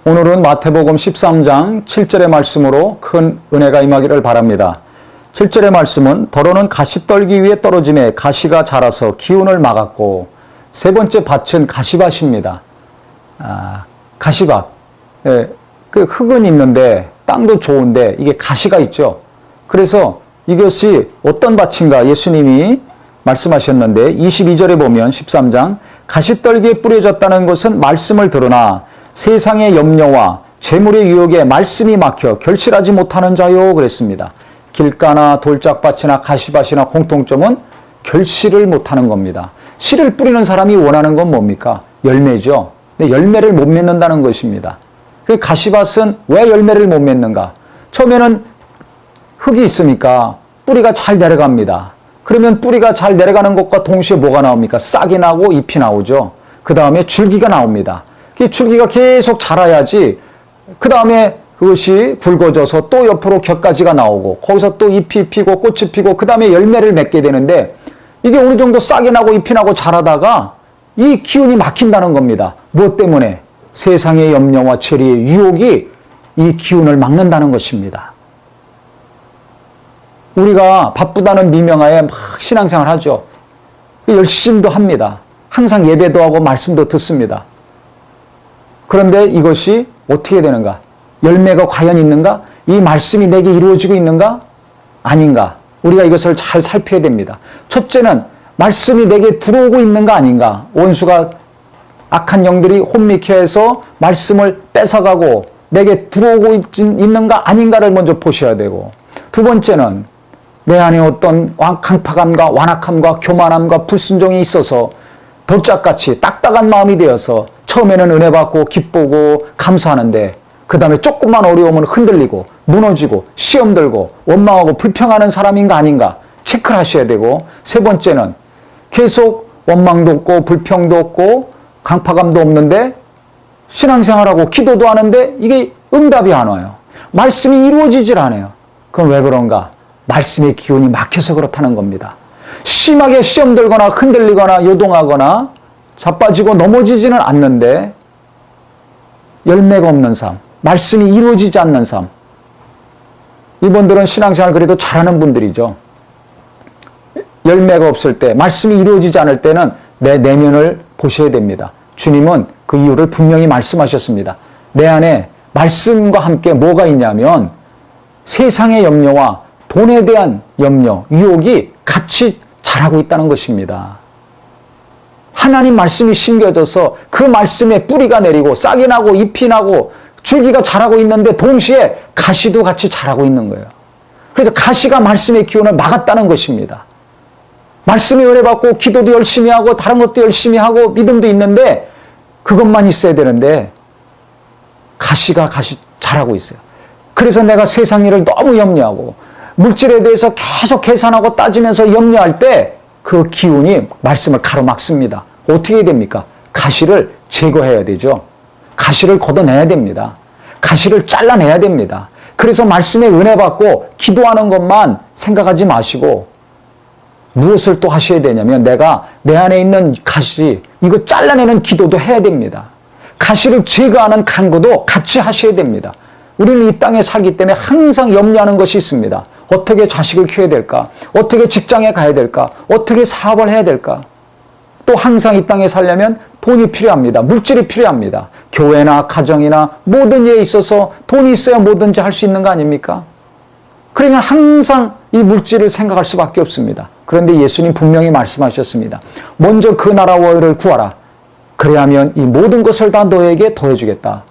오늘은 마태복음 13장 7절의 말씀으로 큰 은혜가 임하기를 바랍니다. 7절의 말씀은 더러는 가시떨기 위에 떨어짐에 가시가 자라서 기운을 막았고, 세 번째 밭은 가시밭입니다. 가시밭. 그 흙은 있는데 땅도 좋은데 이게 가시가 있죠. 그래서 이것이 어떤 밭인가 예수님이 말씀하셨는데 22절에 보면 13장 가시떨기에 뿌려졌다는 것은 말씀을 들으나 세상의 염려와 재물의 유혹에 말씀이 막혀 결실하지 못하는 자요 그랬습니다. 길가나 돌짝밭이나 가시밭이나 공통점은 결실을 못하는 겁니다. 씨를 뿌리는 사람이 원하는 건 뭡니까? 열매죠. 근데 열매를 못 맺는다는 것입니다. 그 가시밭은 왜 열매를 못 맺는가? 처음에는 흙이 있으니까 뿌리가 잘 내려갑니다. 그러면 뿌리가 잘 내려가는 것과 동시에 뭐가 나옵니까? 싹이 나고 잎이 나오죠. 그 다음에 줄기가 나옵니다. 그 줄기가 계속 자라야지 그 다음에 그것이 굵어져서 또 옆으로 곁가지가 나오고 거기서 또 잎이 피고 꽃이 피고 그 다음에 열매를 맺게 되는데 이게 어느 정도 싹이 나고 잎이 나고 자라다가 이 기운이 막힌다는 겁니다. 무엇 때문에? 세상의 염려와 재리의 유혹이 이 기운을 막는다는 것입니다. 우리가 바쁘다는 미명하에 막 신앙생활 하죠. 열심히도 합니다. 항상 예배도 하고 말씀도 듣습니다. 그런데 이것이 어떻게 되는가? 열매가 과연 있는가? 이 말씀이 내게 이루어지고 있는가? 아닌가? 우리가 이것을 잘 살펴야 됩니다. 첫째는 말씀이 내게 들어오고 있는가 아닌가? 원수가 악한 영들이 혼미케 해서 말씀을 뺏어가고 내게 들어오고 있는가 아닌가를 먼저 보셔야 되고, 두 번째는 내 안에 어떤 강팍함과 완악함과 교만함과 불순종이 있어서 돌짝같이 딱딱한 마음이 되어서 처음에는 은혜 받고 기쁘고 감사하는데 그 다음에 조금만 어려우면 흔들리고 무너지고 시험 들고 원망하고 불평하는 사람인가 아닌가 체크를 하셔야 되고, 세 번째는 계속 원망도 없고 불평도 없고 강팍함도 없는데 신앙생활하고 기도도 하는데 이게 응답이 안 와요. 말씀이 이루어지질 않아요. 그럼 왜 그런가? 말씀의 기운이 막혀서 그렇다는 겁니다. 심하게 시험 들거나 흔들리거나 요동하거나 자빠지고 넘어지지는 않는데 열매가 없는 삶, 말씀이 이루어지지 않는 삶. 이분들은 신앙생활 그래도 잘하는 분들이죠. 열매가 없을 때, 말씀이 이루어지지 않을 때는 내 내면을 보셔야 됩니다. 주님은 그 이유를 분명히 말씀하셨습니다. 내 안에 말씀과 함께 뭐가 있냐면 세상의 염려와 돈에 대한 염려, 유혹이 같이 자라고 있다는 것입니다. 하나님 말씀이 심겨져서 그 말씀에 뿌리가 내리고 싹이 나고 잎이 나고 줄기가 자라고 있는데 동시에 가시도 같이 자라고 있는 거예요. 그래서 가시가 말씀의 기운을 막았다는 것입니다. 말씀에 은혜 받고 기도도 열심히 하고 다른 것도 열심히 하고 믿음도 있는데 그것만 있어야 되는데 가시가 자라고 있어요. 그래서 내가 세상 일을 너무 염려하고 물질에 대해서 계속 계산하고 따지면서 염려할 때 그 기운이 말씀을 가로막습니다. 어떻게 해야 됩니까? 가시를 제거해야 되죠. 가시를 걷어내야 됩니다. 가시를 잘라내야 됩니다. 그래서 말씀에 은혜 받고 기도하는 것만 생각하지 마시고 무엇을 또 하셔야 되냐면 내가 내 안에 있는 가시 이거 잘라내는 기도도 해야 됩니다. 가시를 제거하는 간구도 같이 하셔야 됩니다. 우리는 이 땅에 살기 때문에 항상 염려하는 것이 있습니다. 어떻게 자식을 키워야 될까? 어떻게 직장에 가야 될까? 어떻게 사업을 해야 될까? 또 항상 이 땅에 살려면 돈이 필요합니다. 물질이 필요합니다. 교회나 가정이나 모든 일에 있어서 돈이 있어야 뭐든지 할 수 있는 거 아닙니까? 그러면 항상 이 물질을 생각할 수밖에 없습니다. 그런데 예수님 분명히 말씀하셨습니다. 먼저 그 나라와 의를 구하라. 그래야면 이 모든 것을 다 너에게 더해주겠다.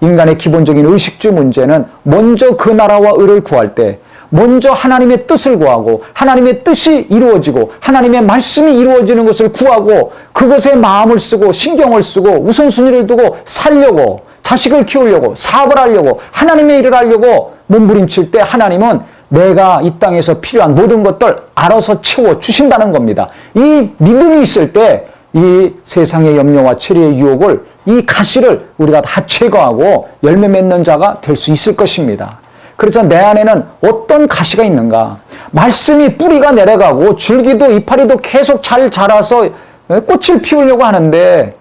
인간의 기본적인 의식주 문제는 먼저 그 나라와 의를 구할 때 먼저 하나님의 뜻을 구하고 하나님의 뜻이 이루어지고 하나님의 말씀이 이루어지는 것을 구하고 그것에 마음을 쓰고 신경을 쓰고 우선순위를 두고 살려고 자식을 키우려고 사업을 하려고 하나님의 일을 하려고 몸부림칠 때 하나님은 내가 이 땅에서 필요한 모든 것들 알아서 채워주신다는 겁니다. 이 믿음이 있을 때 이 세상의 염려와 체리의 유혹을 이 가시를 우리가 다 제거하고 열매 맺는 자가 될 수 있을 것입니다. 그래서 내 안에는 어떤 가시가 있는가? 말씀이 뿌리가 내려가고 줄기도 이파리도 계속 잘 자라서 꽃을 피우려고 하는데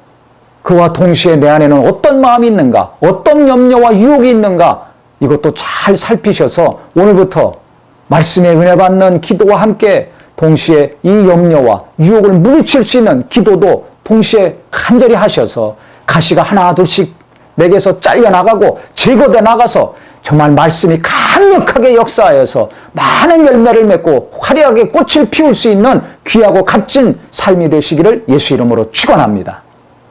그와 동시에 내 안에는 어떤 마음이 있는가, 어떤 염려와 유혹이 있는가, 이것도 잘 살피셔서 오늘부터 말씀의 은혜 받는 기도와 함께 동시에 이 염려와 유혹을 물리칠 수 있는 기도도 동시에 간절히 하셔서 가시가 하나 둘씩 내게서 잘려나가고 제거돼 나가서 정말 말씀이 강력하게 역사하여서 많은 열매를 맺고 화려하게 꽃을 피울 수 있는 귀하고 값진 삶이 되시기를 예수 이름으로 축원합니다.